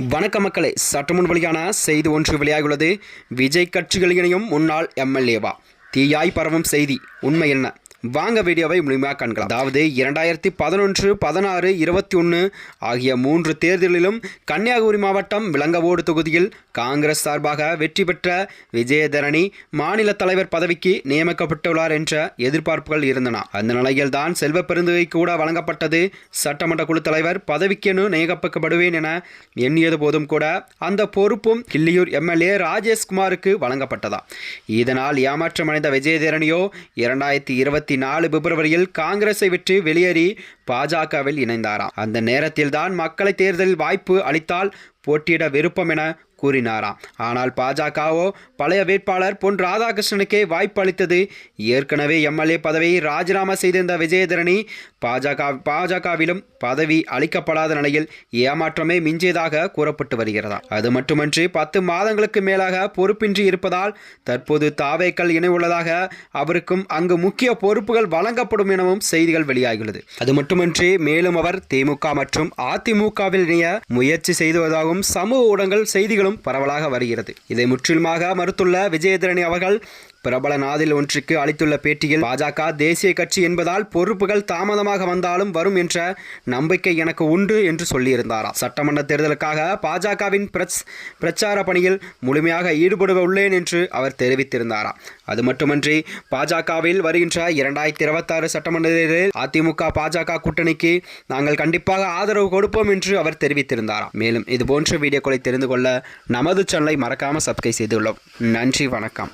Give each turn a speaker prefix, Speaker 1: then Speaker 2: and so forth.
Speaker 1: வணக்க மக்களே, சற்று முன் வெளியான செய்தி ஒன்று வெளியாகியுள்ளது. விஜய் கட்சிகள் இணையும் முன்னாள் எம்எல்ஏவா? தீயாய் பரவும் செய்தி உண்மை என்ன? வாங்க வீடியோவை முழுமையாக காண்கலாம். அதாவது 2011, 16, 21 ஆகிய 3 தேர்தலிலும் கன்னியாகுமரி மாவட்டம் விளங்கவோடு தொகுதியில் காங்கிரஸ் சார்பாக வெற்றி பெற்ற விஜயதரணி மாநில தலைவர் பதவிக்கு நியமிக்கப்பட்டுள்ளார் என்ற எதிர்பார்ப்புகள் இருந்தன. அந்த நிலையில் தான் செல்வ பெருந்தகை கூட வழங்கப்பட்டது. சட்டமன்ற குழு தலைவர் பதவிக்கெனு நியமிக்கப்படுவேன் என எண்ணியது போதும் கூட அந்த பொறுப்பும் கிள்ளியூர் எம்எல்ஏ ராஜேஷ்குமாருக்கு வழங்கப்பட்டதா. இதனால் ஏமாற்றமடைந்த விஜயதரணியோ 2024 பிப்ரவரியில் காங்கிரஸை விட்டு வெளியேறி பாஜகவில் இணைந்தாராம். அந்த நேரத்தில் தான் மக்களை தேர்தலில் வாய்ப்பு அளித்தால் போட்டியிட விருப்பம் என கூறினாராம். ஆனால் பாஜகவோ பழைய வேட்பாளர் பொன் ராதாகிருஷ்ணனுக்கே வாய்ப்பு அளித்தது. ஏற்கனவே எம்எல்ஏ பதவியை ராஜினாமா செய்திருந்த விஜயதரணி பாஜகவிலும் பதவி அளிக்கப்படாத நிலையில் ஏமாற்றமே மிஞ்சியதாக கூறப்பட்டு வருகிறதா. அது மட்டுமன்றி 10 மாதங்களுக்கு மேலாக பொறுப்பின்றி இருப்பதால் தற்போது தாவேக்கள் இணைவுள்ளதாக அவருக்கும் அங்கு முக்கிய பொறுப்புகள் வழங்கப்படும் எனவும் செய்திகள் வெளியாகியுள்ளது. அது மட்டுமன்றி மேலும் அவர் திமுக மற்றும் அதிமுகவில் இணைய முயற்சி செய்துவதாகவும் சமூக ஊடகங்கள் செய்திகளும் பரவலாக வருகிறது. இதை முற்றிலுமாக மறுத்துள்ள விஜயதரணி அவர்கள் பிரபல நாதில் ஒன்றுக்கு அளித்துள்ள பேட்டியில், பாஜக தேசிய கட்சி என்பதால் பொறுப்புகள் தாமதமாக வந்தாலும் வரும் என்ற நம்பிக்கை எனக்கு உண்டு என்று சொல்லியிருந்தாராம். சட்டமன்ற தேர்தலுக்காக பாஜகவின் பிரச்சார பணியில் முழுமையாக ஈடுபட உள்ளேன் என்று அவர் தெரிவித்திருந்தாராம். அது மட்டுமன்றி பாஜகவில் வருகின்ற 2026 சட்டமன்ற தேர்தலில் அதிமுக பாஜக கூட்டணிக்கு நாங்கள் கண்டிப்பாக ஆதரவு கொடுப்போம் என்று அவர் தெரிவித்திருந்தாராம். மேலும் இதுபோன்ற வீடியோக்களை தெரிந்து கொள்ள நமது சேனலை மறக்காமல் சப்ஸ்கிரைப் செய்துள்ளோம். நன்றி, வணக்கம்.